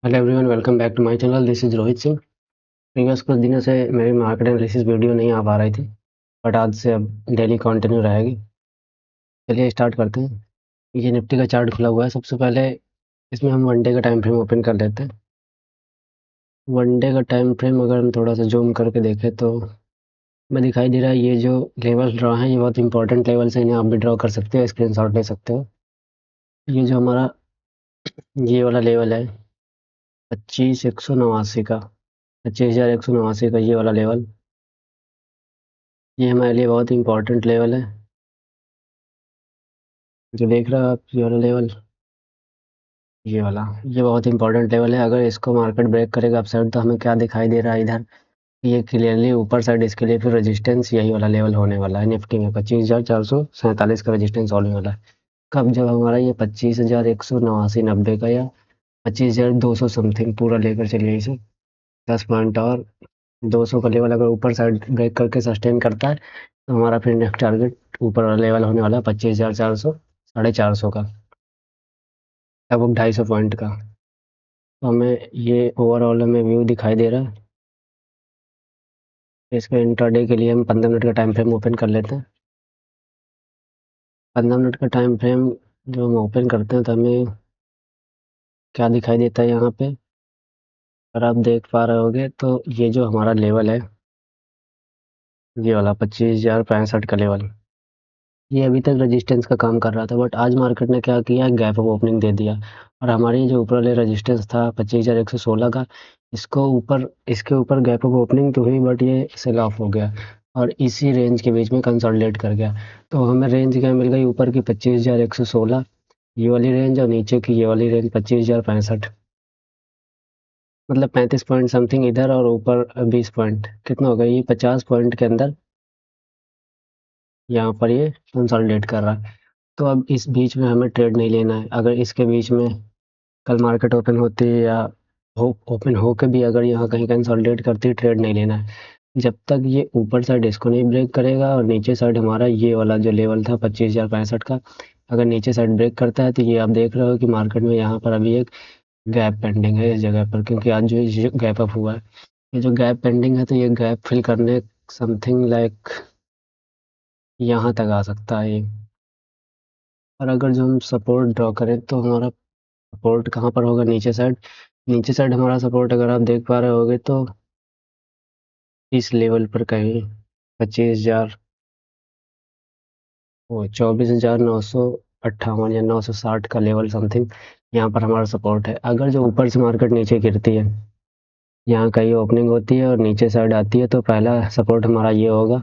Hello everyone, welcome back to my channel. This is Rohit Singh. Previous कुछ दिनों से मेरी मार्केट एनालिसिस वीडियो नहीं आ पा रही थी, बट आज से अब डेली कंटिन्यू रहेगी। चलिए स्टार्ट करते हैं। ये निफ्टी का चार्ट खुला हुआ है। सबसे पहले इसमें हम वन डे का टाइम फ्रेम ओपन कर लेते हैं। वन डे का टाइम फ्रेम अगर हम थोड़ा सा जूम करके देखें तो हमें दिखाई दे रहा है ये जो लेवल ड्रॉ हैं ये बहुत इंपॉर्टेंट लेवल्स हैं। इन्हें आप भी ड्रॉ कर सकते हो, स्क्रीनशॉट ले सकते हो। ये जो हमारा ये वाला लेवल है 25,189 का, 25,189 का ये वाला लेवल, ये हमारे लिए बहुत इंपॉर्टेंट लेवल है। जो देख रहे हो आप ये वाला लेवल, ये वाला, ये बहुत इंपॉर्टेंट लेवल है। अगर इसको मार्केट ब्रेक करेगा अप साइड तो हमें क्या दिखाई दे रहा है इधर, ये क्लियरली ऊपर साइड। इसके लिए फिर रेजिस्टेंस यही वाला लेवल होने वाला है। निफ्टी में 25,447 का रेजिस्टेंस होने वाला है। कब? जब हमारा ये 25,189-90 का या 25,200 समथिंग पूरा लेकर चलिए इसे 10 पॉइंट और 200 का लेवल अगर ऊपर साइड ब्रेक करके सस्टेन करता है तो हमारा फिर नेक्स्ट टारगेट ऊपर वाला लेवल होने वाला है 25,400, 450 का, लगभग 250 पॉइंट का। तो हमें ये ओवरऑल हमें व्यू दिखाई दे रहा है। इसके इंट्राडे के लिए हम 15 मिनट का टाइम फ्रेम ओपन कर लेते हैं। 15 मिनट का टाइम फ्रेम जो हम ओपन करते हैं तो हमें क्या दिखाई देता है यहाँ पे, अगर आप देख पा रहे होगे तो ये जो हमारा लेवल है ये वाला 25,065 का लेवल, ये अभी तक रेजिस्टेंस का काम कर रहा था, बट आज मार्केट ने क्या किया, गैप अप ओपनिंग दे दिया। और हमारी जो ऊपर वाले रेजिस्टेंस था 25,116 का, इसको ऊपर, इसके ऊपर गैप अप ओपनिंग तो हुई बट ये सेल ऑफ हो गया और इसी रेंज के बीच में कंसोलिडेट कर गया। तो हमें रेंज क्या मिल गई, ऊपर की 25,116 ये वाली रेंज और नीचे की ये वाली रेंज 25,065, मतलब 35 पॉइंट समथिंग इधर और ऊपर 20 पॉइंट, कितना होगा ये 50 पॉइंट के अंदर यहाँ पर ये कंसोलिडेट कर रहा है। तो अब इस बीच में हमें ट्रेड नहीं लेना है। अगर इसके बीच में कल मार्केट ओपन होती है या ओपन होकर भी अगर यहाँ कहीं कंसोलिडेट करती है, ट्रेड नहीं लेना है जब तक ये ऊपर साइड इसको नहीं ब्रेक करेगा। और नीचे साइड हमारा ये वाला जो लेवल था 25,065 का, अगर नीचे साइड ब्रेक करता है तो ये आप देख रहे हो कि मार्केट में यहाँ पर अभी एक गैप पेंडिंग है इस जगह पर, क्योंकि आज जो ये गैप अप हुआ है, ये जो गैप पेंडिंग है तो ये गैप फिल करने समथिंग लाइक यहाँ तक आ सकता है ये। और अगर जो हम सपोर्ट ड्रॉ करें तो हमारा सपोर्ट कहाँ पर होगा, नीचे साइड। नीचे साइड हमारा सपोर्ट अगर आप देख पा रहे होगे तो इस लेवल पर कहीं 25,000, वो 24,958 या 960 का लेवल समथिंग यहाँ पर हमारा सपोर्ट है। अगर जो ऊपर से मार्केट नीचे गिरती है, यहाँ कहीं ओपनिंग होती है और नीचे साइड आती है, तो पहला सपोर्ट हमारा ये होगा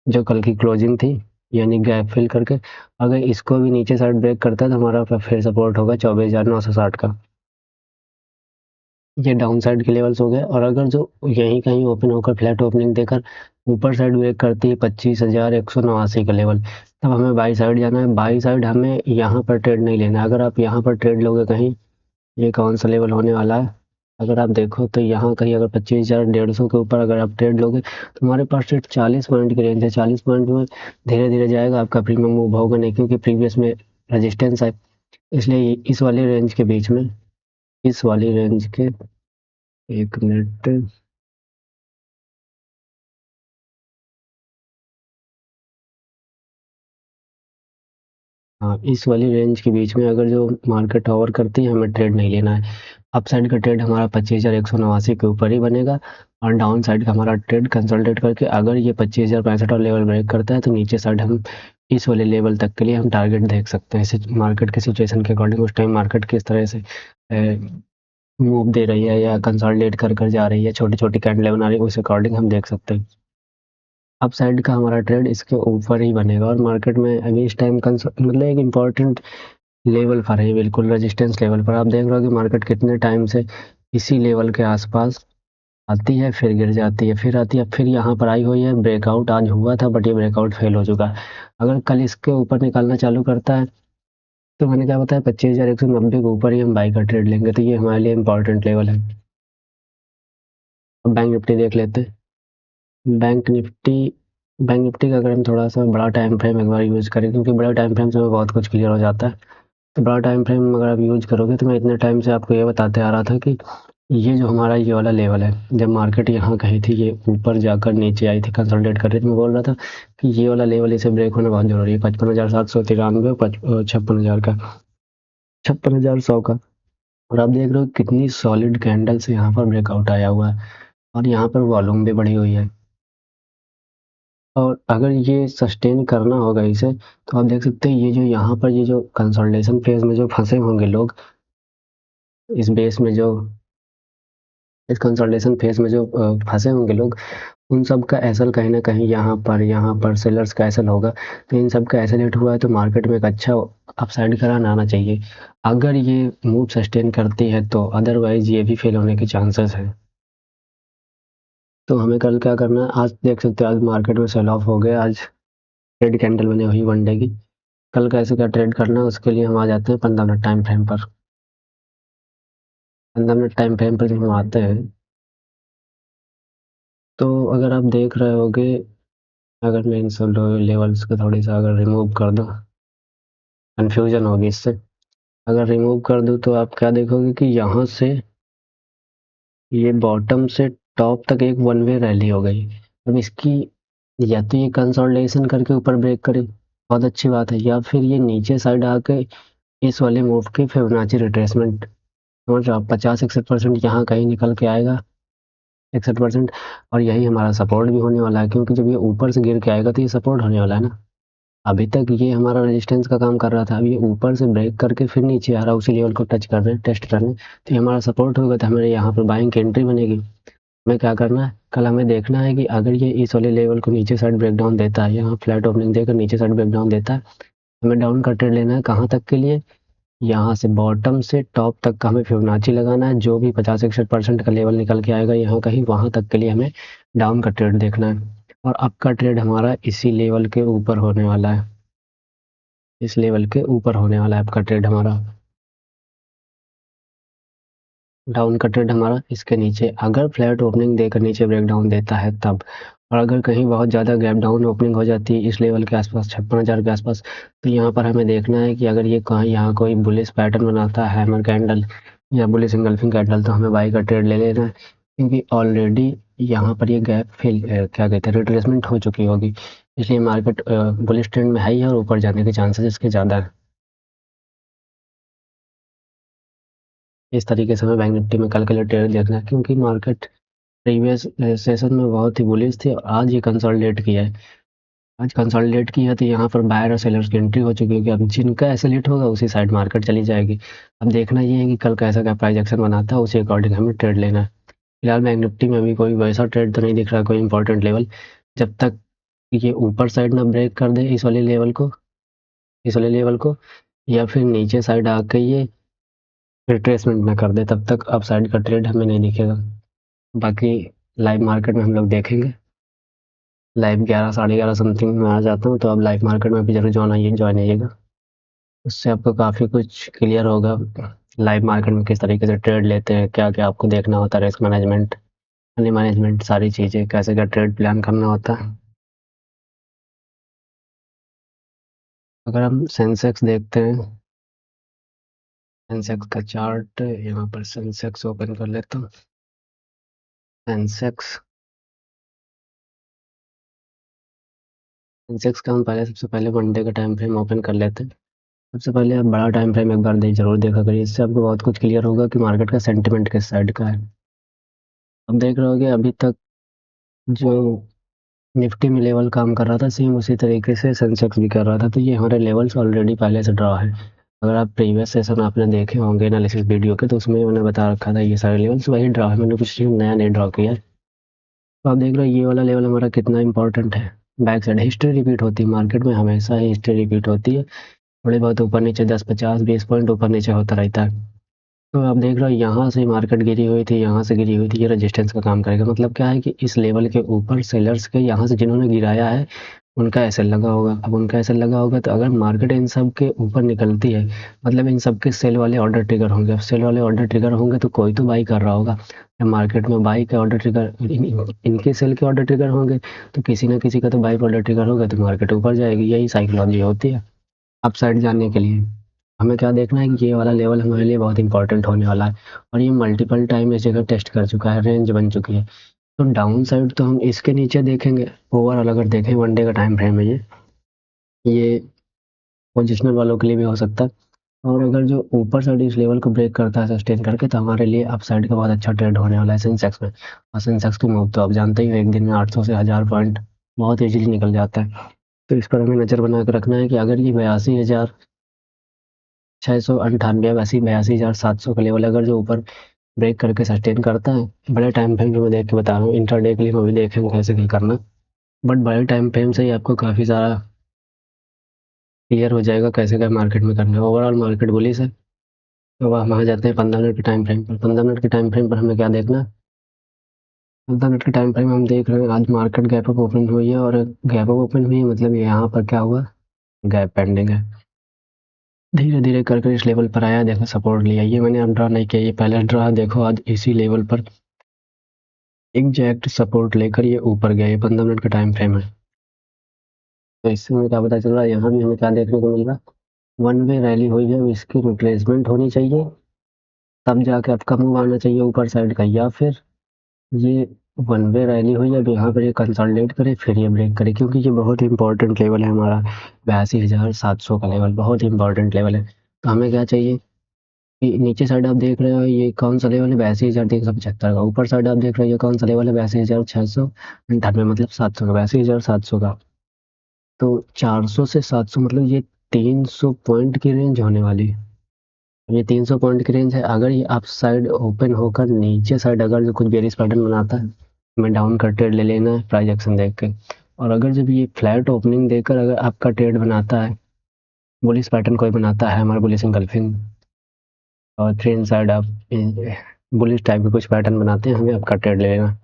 जो कल की क्लोजिंग थी, यानी गैप फिल करके। अगर इसको भी नीचे साइड ब्रेक करता है तो हमारा फिर सपोर्ट होगा 24,960 का। ये डाउन साइड के लेवल्स हो गए। और अगर जो यहीं कहीं ओपन होकर फ्लैट ओपनिंग देकर ऊपर साइड ब्रेक करती है 25,189 का लेवल, तब हमें बाई साइड जाना है। बाई साइड हमें यहाँ पर ट्रेड नहीं लेना है। अगर आप यहाँ पर ट्रेड लोगे कहीं, ये कौन सा लेवल होने वाला है, अगर आप देखो तो यहाँ कहीं अगर 25,150 के ऊपर अगर आप ट्रेड लोगे तो हमारे पास सिर्फ 40 पॉइंट की रेंज है। 40 पॉइंट में धीरे धीरे जाएगा, आपका प्रीमियम मूव होगा नहीं, क्योंकि प्रीवियस में रजिस्टेंस है। इसलिए इस वाली रेंज के बीच में, इस वाली रेंज के, एक मिनट, हाँ, इस वाली रेंज के बीच में अगर जो मार्केट ओवर करती है हमें ट्रेड नहीं लेना है। अप साइड का ट्रेड हमारा 25,189 के ऊपर ही बनेगा और डाउन साइड का हमारा ट्रेड कंसोलिडेट करके अगर ये 25,065 और लेवल ब्रेक करता है तो नीचे साइड हम इस वाले लेवल तक के लिए हम टारगेट देख सकते हैं। मार्केट के सिचुएशन के अकॉर्डिंग उस टाइम मार्केट किस तरह से मूव दे रही है या कंसोलिडेट कर कर जा रही है, छोटी छोटी कैंडल बना रही है, उस अकॉर्डिंग हम देख सकते हैं। अप साइड का हमारा ट्रेड इसके ऊपर ही बनेगा और मार्केट में अभी इस टाइम मतलब एक इम्पॉर्टेंट लेवल पर है, बिल्कुल रेजिस्टेंस लेवल पर। आप देख रहे हो कि मार्केट कितने टाइम से इसी लेवल के आसपास आती है, फिर गिर जाती है, फिर आती है, फिर यहाँ पर आई हुई है। ब्रेकआउट आज हुआ था बट ये ब्रेकआउट फेल हो चुका है। अगर कल इसके ऊपर निकालना चालू करता है तो मैंने क्या बताया 25,190 के ऊपर ही हम बाई का ट्रेड लेंगे, तो ये हमारे लिए इंपॉर्टेंट लेवल है। अब बैंक निफ्टी देख लेते हैं। बैंक निफ्टी का अगर हम थोड़ा सा बड़ा टाइम फ्रेम एक बार यूज़ करें, क्योंकि बड़ा टाइम फ्रेम से हमें बहुत कुछ क्लियर हो जाता है। तो बड़ा टाइम फ्रेम अगर आप यूज करोगे तो मैं इतने टाइम से आपको ये बताते आ रहा था कि ये जो हमारा ये वाला लेवल है, जब मार्केट यहाँ कहीं थी, ये ऊपर जाकर नीचे आई थी, कंसोलिडेट कर रही थी, मैं बोल रहा था कि ये वाला लेवल इसे ब्रेक होना बहुत जरूरी है, 55,793 और 56,000 का, 56,100 का। और आप देख रहे हो कितनी सॉलिड कैंडल से यहाँ पर ब्रेकआउट आया हुआ है और यहाँ पर वॉल्यूम भी बढ़ी हुई है। और अगर ये सस्टेन करना होगा इसे, तो आप देख सकते हैं ये जो यहाँ पर ये जो कंसोलिडेशन फेज में जो फंसे होंगे लोग, इस बेस में जो इस कंसोलिडेशन फेज में जो फंसे होंगे लोग, उन सब का एसल कहीं ना कहीं यहाँ पर सेलर्स का एसल होगा। तो इन सब का एसल हिट हुआ है तो मार्केट में एक अच्छा अपसाइड का रन आना चाहिए, अगर ये मूव सस्टेन करती है तो, अदरवाइज ये भी फेल होने के चांसेस है। तो हमें कल क्या करना है, आज देख सकते हो आज मार्केट में सेल ऑफ हो गया, आज रेड कैंडल बनी हुई वन डे की। कल कैसे क्या ट्रेड करना है उसके लिए हम आ जाते हैं 15 मिनट टाइम फ्रेम पर। 15 मिनट टाइम फ्रेम पर जब हम आते हैं तो अगर आप देख रहे होगे, अगर मैं इन सब लेवल्स को थोड़ी सा अगर रिमूव कर दूँ, कन्फ्यूजन होगी इससे, अगर रिमूव कर दूँ तो आप क्या देखोगे कि यहाँ से ये बॉटम से टॉप तक एक वन वे रैली हो गई। अब इसकी या तो ये कंसोलिडेशन करके ऊपर ब्रेक करे, बहुत अच्छी बात है, या फिर ये नीचे साइड आके इस वाले मूव के फिबोनाची रिट्रेसमेंट, समझ रहे हो आप, 50-61% यहाँ कहीं निकल के आएगा, 61%। और यही हमारा सपोर्ट भी होने वाला है, क्योंकि जब ये ऊपर से गिर के आएगा तो ये सपोर्ट होने वाला है ना। अभी तक ये हमारा रेजिस्टेंस का काम कर रहा था, अब ये ऊपर से ब्रेक करके फिर नीचे आ रहा है, उसी लेवल को टच कर रहे हैं, टेस्ट कर रहे हैं, तो ये हमारा सपोर्ट होगा, तो हमें यहाँ पर बाइंग की एंट्री बनेगी। हमें क्या करना है, कल हमें देखना है कि अगर ये इस वाले लेवल को नीचे साइड ब्रेकडाउन देता है, यहाँ फ्लैट ओपनिंग देकर नीचे साइड ब्रेकडाउन देता है, हमें डाउन का ट्रेड लेना है, कहाँ तक के लिए, यहाँ से बॉटम से टॉप तक का हमें फिबोनाची लगाना है, जो भी 50-61% का लेवल निकल के आएगा यहाँ कहीं, वहाँ तक के लिए हमें डाउन का ट्रेड देखना है। और अप का ट्रेड हमारा इसी लेवल के ऊपर होने वाला है, इस लेवल के ऊपर होने वाला है अप का ट्रेड हमारा। डाउन का ट्रेड हमारा इसके नीचे, अगर फ्लैट ओपनिंग देकर नीचे ब्रेकडाउन देता है तब, और अगर कहीं बहुत ज़्यादा गैप डाउन ओपनिंग हो जाती है इस लेवल के आसपास, 56,000 के आसपास, तो यहाँ पर हमें देखना है कि अगर ये कहीं यहाँ कोई बुलिश पैटर्न बनाता है, हैमर कैंडल या बुलिश इंगल्फिंग कैंडल, तो हमें बाई का ट्रेड ले लेना है, क्योंकि ऑलरेडी यहाँ पर ये गैप फिल क्या कहते हैं, रिट्रेसमेंट हो चुकी होगी, इसलिए मार्केट बुलिश ट्रेंड में है ही और ऊपर जाने के चांसेस इसके ज़्यादा है। इस तरीके से हमें बैंक निफ्टी में कल के लिए ट्रेड देखना है, क्योंकि मार्केट प्रीवियस सेशन में बहुत ही बुलिश थी और आज ये कंसोलिडेट किया है, आज कंसोलिडेट किया है, तो यहाँ पर बायर और सेलर्स की एंट्री हो चुकी होगी, अब जिनका एसोलेट होगा उसी साइड मार्केट चली जाएगी। अब देखना ये है कि कल कैसा क्या प्राइस एक्शन बनाता है, उसी अकॉर्डिंग हमें ट्रेड लेना है। फिलहाल बैंक निफ्टी में अभी कोई वैसा ट्रेड तो नहीं दिख रहा, कोई इंपॉर्टेंट लेवल, जब तक ये ऊपर साइड ना ब्रेक कर दे इस वाले लेवल को, इस वाले लेवल को, या फिर नीचे साइड आके ये रिट्रेसमेंट ना कर दे, तब तक अप साइड का ट्रेड हमें नहीं दिखेगा। बाकी लाइव मार्केट में हम लोग देखेंगे, लाइव 11 साढ़े 11 समथिंग में आ जाता हूँ, तो आप लाइव मार्केट में भी जरूर ज्वाइन आइएगा, उससे आपको काफ़ी कुछ क्लियर होगा, लाइव मार्केट में किस तरीके से ट्रेड लेते हैं, क्या क्या आपको देखना होता है, रिस्क मैनेजमेंट, मनी मैनेजमेंट, सारी चीज़ें, कैसे क्या ट्रेड प्लान करना होता है। अगर हम सेंसेक्स देखते हैं, सेंसेक्स का चार्ट यहाँ पर, सेंसेक्स ओपन कर लेता हूँ, सेंसेक्स सेंसेक्स का हम पहले सबसे पहले वन डे का टाइम फ्रेम ओपन कर लेते हैं। सबसे पहले आप बड़ा टाइम फ्रेम एक बार जरूर देखा करिए, इससे आपको बहुत कुछ क्लियर होगा कि मार्केट का सेंटिमेंट किस साइड का है। अब देख रहे होगे अभी तक जो निफ्टी में लेवल काम कर रहा था, सेम उसी तरीके से सेंसेक्स भी कर रहा था, तो ये हमारे लेवल्स ऑलरेडी पहले से ड्रॉ है। अगर आप प्रीवियस सेशन आपने देखे होंगे एनालिसिस वीडियो के, तो उसमें मैंने बता रखा था ये सारे लेवल्स वही ड्रॉ है, मैंने कुछ नया नहीं ड्रॉ किया है। तो आप देख रहे हो ये वाला लेवल हमारा कितना इंपॉर्टेंट है, बैक साइड हिस्ट्री रिपीट होती है मार्केट में, हमेशा ही हिस्ट्री रिपीट होती है, थोड़ी बहुत ऊपर नीचे 10-50-20 पॉइंट ऊपर नीचे होता रहता है। तो आप देख रहे हो यहाँ से मार्केट गिरी हुई थी, यहाँ से गिरी हुई थी, ये रेजिस्टेंस का काम करेगा, मतलब क्या है कि इस लेवल के ऊपर सेलर्स के यहाँ से जिन्होंने गिराया है उनका एसएल लगा होगा। अब उनका एसएल लगा होगा तो अगर मार्केट इन सब के ऊपर निकलती है, मतलब इन सब के सेल वाले ऑर्डर ट्रिगर होंगे, अब सेल वाले ऑर्डर ट्रिगर होंगे तो कोई तो बाई कर रहा होगा, जब मार्केट में बाई के ऑर्डर ट्रिगर इनके सेल के ऑर्डर ट्रिगर होंगे तो किसी ना किसी का तो बाई ऑर्डर ट्रिगर होगा, तो मार्केट ऊपर जाएगी, यही साइकोलॉजी होती है अप साइड जाने के लिए। हमें क्या देखना है कि ये वाला लेवल हमारे लिए बहुत इंपॉर्टेंट होने वाला है और ये मल्टीपल टाइम इस जगह टेस्ट कर चुका है, रेंज बन चुकी है। तो डाउन साइड तो हम इसके नीचे देखेंगे। ओवरऑल अगर देखें 1 डे का टाइम फ्रेम है ये पोजिशनल वालों के लिए भी हो सकता है। और अगर जो ऊपर साइड इस लेवल को ब्रेक करता है सस्टेन करके, तो हमारे लिए अप साइड का बहुत अच्छा ट्रेड होने वाला है सेंसेक्स में। और सेंसेक्स की मूव तो आप जानते ही हो, एक दिन में 800 से 1000 पॉइंट बहुत ईजिली निकल जाता है। तो इस पर हमें नज़र बना के रखना है कि अगर ये 82,698 82,700 का लेवल अगर जो ऊपर ब्रेक करके सस्टेन करता है, बड़े टाइम फ्रेम जो मैं देख के बता रहा हूँ, इंटरडे के लिए मैं भी देखेंगे कैसे क्या करना। बट बड़े टाइम फ्रेम से ही आपको काफ़ी सारा क्लियर हो जाएगा कैसे क्या मार्केट में करना है। ओवरऑल मार्केट बुलिश है। तो अब हम आ जाते हैं 15 मिनट के टाइम फ्रेम पर। 15 मिनट के टाइम फ्रेम पर हमें क्या देखना है? 15 मिनट के टाइम फ्रेम हम देख रहे हैं, आज मार्केट गैप अप ओपन हुई है और गैप अप ओपन हुई है मतलब यहाँ पर क्या हुआ, गैप पेंडिंग है। धीरे धीरे कर कर इस लेवल पर आया, देखो सपोर्ट लिया। ये मैंने अब ड्रा नहीं किया, ये पहले ड्रा देखो, आज इसी लेवल पर एग्जैक्ट सपोर्ट लेकर ये ऊपर गया। ये 15 मिनट का टाइम फ्रेम है। तो इससे हमें क्या पता चल रहा है, यहाँ भी हमें क्या देखने को मिल रहा है, वन वे रैली हुई है, इसकी रिट्रेसमेंट होनी चाहिए, तब जाके आपका मूव आना चाहिए ऊपर साइड का। या फिर ये वन वे रैली हुई है, अब यहाँ पर ये कंसोलिडेट करे फिर ये ब्रेक करे, क्योंकि ये बहुत ही इंपॉर्टेंट लेवल है हमारा। 82,700 का लेवल बहुत ही इंपॉर्टेंट लेवल है। तो हमें क्या चाहिए कि नीचे साइड आप देख रहे हो ये कौन सा लेवल है, 82,375 का। ऊपर साइड आप देख रहे हो ये कौन सा लेवल है, 82,698 मतलब 700 का, 82,700 का। तो 400 से 700 मतलब ये 300 पॉइंट की रेंज होने वाली है। ये 300 पॉइंट की रेंज है। अगर ये अप साइड ओपन होकर नीचे साइड अगर जो कुछ बेरिश पैटर्न बनाता है, हमें डाउन का ट्रेड ले लेना है प्राइस एक्शन देख के। और अगर जब ये फ्लैट ओपनिंग देकर अगर आपका ट्रेड बनाता है, बुलिश पैटर्न कोई बनाता है, हमारा बुलिश इंगल्फिंग और थ्री इनसाइड आप बुलिश टाइप के कुछ पैटर्न बनाते हैं, हमें आपका ट्रेड ले लेना।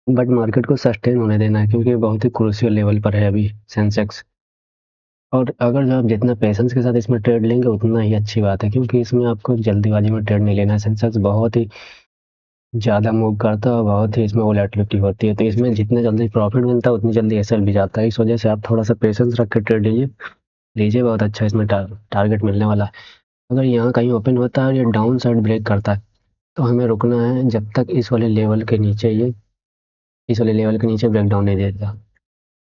बट मार्केट को सस्टेन होने देना है, क्योंकि बहुत ही क्रूशियल लेवल पर है अभी सेंसेक्स। और अगर जो आप जितना पेशेंस के साथ इसमें ट्रेड लेंगे उतना ही अच्छी बात है, क्योंकि इसमें आपको जल्दीबाजी में ट्रेड नहीं लेना है। सेंसेक्स बहुत ही ज़्यादा मूव करता है और बहुत ही इसमें वोलेटिलिटी होती है, तो इसमें जितने जल्दी प्रॉफिट मिलता है उतनी जल्दी एसएल भी जाता है। इस वजह से आप थोड़ा सा पेशेंस रख के ट्रेड लीजिए लीजिए, बहुत अच्छा इसमें टारगेट मिलने वाला है। अगर यहाँ कहीं ओपन होता है और ये डाउन साइड ब्रेक करता है, तो हमें रुकना है जब तक इस वाले लेवल के नीचे इस वाले लेवल के नीचे ब्रेक डाउन नहीं देता।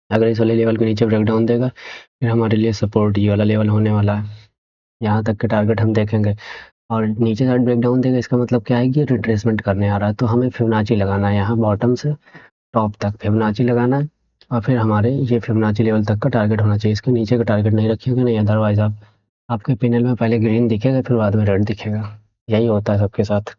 अगर इस वाले लेवल के नीचे ब्रेक डाउन देगा, फिर हमारे लिए सपोर्ट ये वाला लेवल होने वाला है। यहाँ तक के टारगेट हम देखेंगे। और नीचे साइड ब्रेक डाउन देगा, इसका मतलब क्या है कि रिट्रेसमेंट करने आ रहा है। तो हमें फिबोनाची लगाना है, यहाँ बॉटम से टॉप तक फिबोनाची लगाना है। और फिर हमारे ये फिबोनाची लेवल तक का टारगेट होना चाहिए। इसके नीचे का टारगेट नहीं रखिएगा, नहीं अदरवाइज आपके पैनल में पहले ग्रीन दिखेगा फिर बाद में रेड दिखेगा। यही होता है सबके साथ।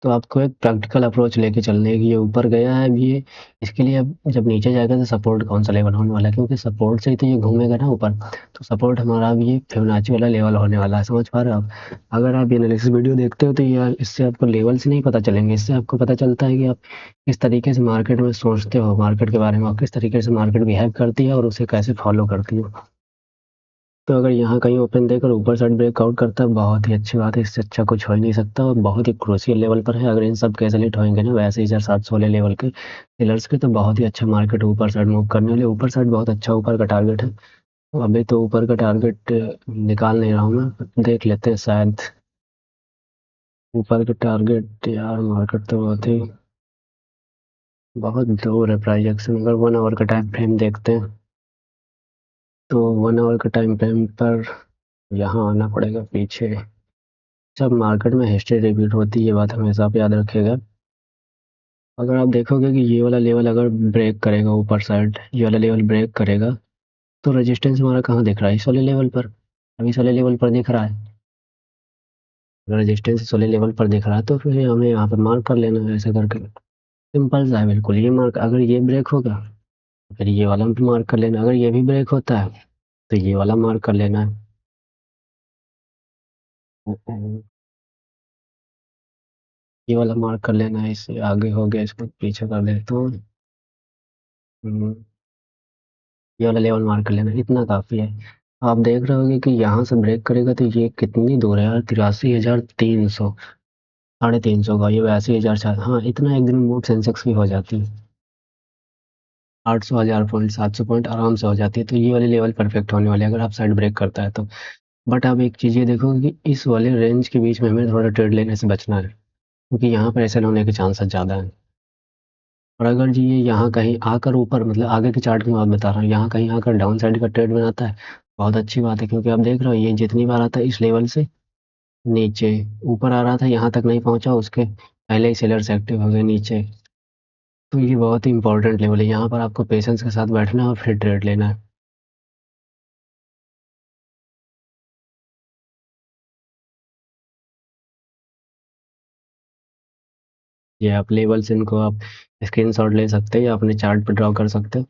तो आपको एक प्रैक्टिकल अप्रोच लेके चलने की, ये ऊपर गया है अब ये, इसके लिए अब जब नीचे जाएगा तो सपोर्ट कौन सा लेवल होने वाला है, क्योंकि सपोर्ट से ही तो ये घूमेगा ना ऊपर। तो सपोर्ट हमारा अब ये फिबोनाची वाला लेवल होने वाला है, समझ पा रहे हो आप? अगर आप एनालिसिस वीडियो देखते हो तो ये इससे आपको लेवल से नहीं पता चलेंगे, इससे आपको पता चलता है कि आप किस तरीके से मार्केट में सोचते हो, मार्केट के बारे में, और किस तरीके से मार्केट बिहेव करती है और उसे कैसे फॉलो करती हो। तो अगर यहाँ कहीं ओपन देकर ऊपर साइड ब्रेकआउट करता है, बहुत ही अच्छी बात है, इससे अच्छा कुछ हो ही नहीं सकता और बहुत ही क्रूशियल लेवल पर है। अगर इन सब के सेलेक्ट होंगे ना वैसे ही 1700 लेवल के सेलर्स के, तो बहुत ही अच्छा मार्केट ऊपर साइड मूव करने वाले। ऊपर साइड बहुत अच्छा ऊपर का टारगेट है। तो अभी तो ऊपर का टारगेट निकाल नहीं रहा हूँ मैं, देख लेते हैं शायद ऊपर के टारगेट। यार मार्केट तो बहुत दूर है प्राइस एक्शन। अगर 1 आवर का टाइम फ्रेम देखते हैं, तो 1 आवर का टाइम फ्रेम पर यहाँ आना पड़ेगा पीछे। जब मार्केट में हिस्ट्री रिपीट होती है, ये बात हमेशा आप याद रखिएगा। अगर आप देखोगे कि ये वाला लेवल अगर ब्रेक करेगा ऊपर साइड, ये वाला लेवल ब्रेक करेगा, तो रेजिस्टेंस हमारा कहाँ दिख रहा है, इस वाले लेवल पर। अब इस वाले लेवल पर दिख रहा है, अगर रेजिस्टेंस इस वाले लेवल पर दिख रहा है तो फिर हमें यहाँ पर मार्क कर लेना है ऐसे करके। सिंपल सा है बिल्कुल। ये मार्क अगर ये ब्रेक होगा तो फिर ये वाला भी मार्क कर लेना, अगर ये भी ब्रेक होता है तो ये वाला मार्क कर लेना है, ये वाला मार्क कर लेना है। इससे आगे हो गया, इसको पीछे कर देता हूँ। हम्म, ये वाला लेवल मार्क कर लेना, इतना काफ़ी है। आप देख रहे होंगे कि यहाँ से ब्रेक करेगा तो ये कितनी दूर है यार, 83,300, 350 का। ये 82,000, हाँ इतना एक दिन में मूव सेंसेक्स की हो जाती है। 800 1000 पॉइंट 700 पॉइंट आराम से हो जाती है। तो ये वाली लेवल परफेक्ट होने वाली है अगर आप साइड ब्रेक करता है तो। बट आप एक चीज़ ये देखोगे कि इस वाले रेंज के बीच में हमें थोड़ा ट्रेड लेने से बचना है, क्योंकि यहाँ पर ऐसे होने के चांसेस ज़्यादा हैं। और अगर जी ये यहाँ कहीं आकर ऊपर, मतलब आगे के चार्ट की बात बता रहा हूँ, यहाँ कहीं आकर डाउन साइड का ट्रेड बनाता है, बहुत अच्छी बात है, क्योंकि आप देख रहे हो ये जितनी बार आता है इस लेवल से नीचे ऊपर आ रहा था, यहाँ तक नहीं पहुँचा, उसके पहले ही सेलर्स एक्टिव हो गए नीचे। तो ये बहुत ही इंपॉर्टेंट लेवल है, यहाँ पर आपको पेशेंस के साथ बैठना है और फिर ट्रेड लेना है। ये आप लेवल्स इनको आप स्क्रीनशॉट ले सकते हैं या अपने चार्ट पे ड्रॉ कर सकते हो।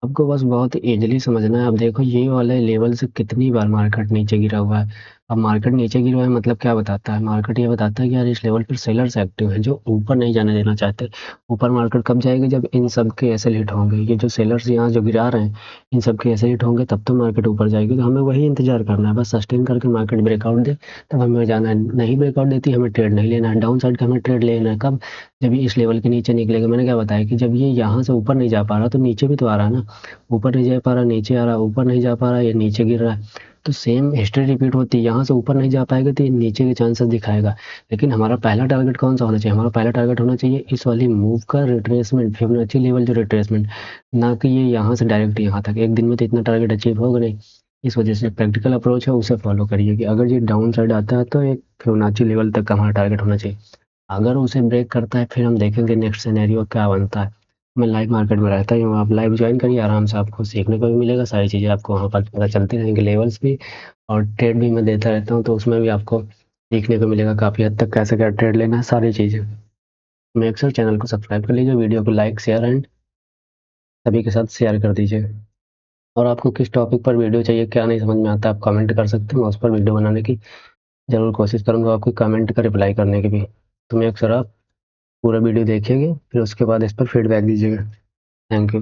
आपको बस बहुत ईज़िली समझना है। अब देखो ये वाले लेवल से कितनी बार मार्केट नीचे गिरा हुआ है। अब मार्केट नीचे गिरा हुआ है मतलब क्या बताता है? मार्केट ये बताता है कि यार इस लेवल पर सेलर्स एक्टिव हैं जो ऊपर नहीं जाने देना चाहते। ऊपर मार्केट कब जाएगी? जब इन सब के एसएल हिट होंगे। ये जो सेलर्स यहाँ जो गिरा रहे हैं, इन सब के एसएल हिट होंगे तब तो मार्केट ऊपर जाएगी। तो हमें वही इंतज़ार करना है, बस सस्टेन करके मार्केट ब्रेकआउट दे तब हमें जाना है। नहीं ब्रेकआउट देती हमें ट्रेड नहीं लेना है। डाउन साइड का हमें ट्रेड लेना है कब? जब ये इस लेवल के नीचे निकलेगा। मैंने क्या बताया कि जब ये यहाँ से ऊपर नहीं जा पा रहा तो नीचे भी तो आ रहा है ना। ऊपर नहीं जा पा रहा, नीचे आ रहा, ऊपर नहीं जा पा रहा, ये नीचे गिर रहा है। तो सेम हिस्ट्री रिपीट होती है, यहाँ से ऊपर नहीं जा पाएगा तो ये नीचे के चांसेस दिखाएगा। लेकिन हमारा पहला टारगेट कौन सा होना चाहिए? हमारा पहला टारगेट होना चाहिए इस वाली मूव का रिट्रेसमेंट, फिबोनाची लेवल जो रिट्रेसमेंट, ना कि ये यहाँ से डायरेक्ट यहाँ तक। एक दिन में तो इतना टारगेट अचीव होगा नहीं। इस वजह से प्रैक्टिकल अप्रोच है उसे फॉलो करिए कि अगर ये डाउन साइड आता है तो एक फिबोनाची लेवल तक का हमारा टारगेट होना चाहिए। अगर उसे ब्रेक करता है फिर हम देखेंगे नेक्स्ट सिनेरियो क्या बनता है। मैं लाइव मार्केट में रहता ही हूँ, आप लाइव ज्वाइन करिए, आराम से आपको सीखने को भी मिलेगा, सारी चीज़ें आपको वहाँ पर पता चलती रहेंगी, लेवल्स भी। और ट्रेड भी मैं देता रहता हूँ तो उसमें भी आपको सीखने को मिलेगा काफ़ी हद तक कैसे क्या ट्रेड लेना है, सारी चीज़ें। मेक श्योर चैनल को सब्सक्राइब कर लीजिए, वीडियो को लाइक शेयर एंड सभी के साथ शेयर कर दीजिए। और आपको किस टॉपिक पर वीडियो चाहिए, क्या नहीं समझ में आता, आप कमेंट कर सकते हैं, मैं उस पर वीडियो बनाने की ज़रूर कोशिश करूँगा, आपके कमेंट का रिप्लाई करने की भी। तो मेक श्योर आप पूरा वीडियो देखिएगा, फिर उसके बाद इस पर फीडबैक दीजिएगा। Thank you.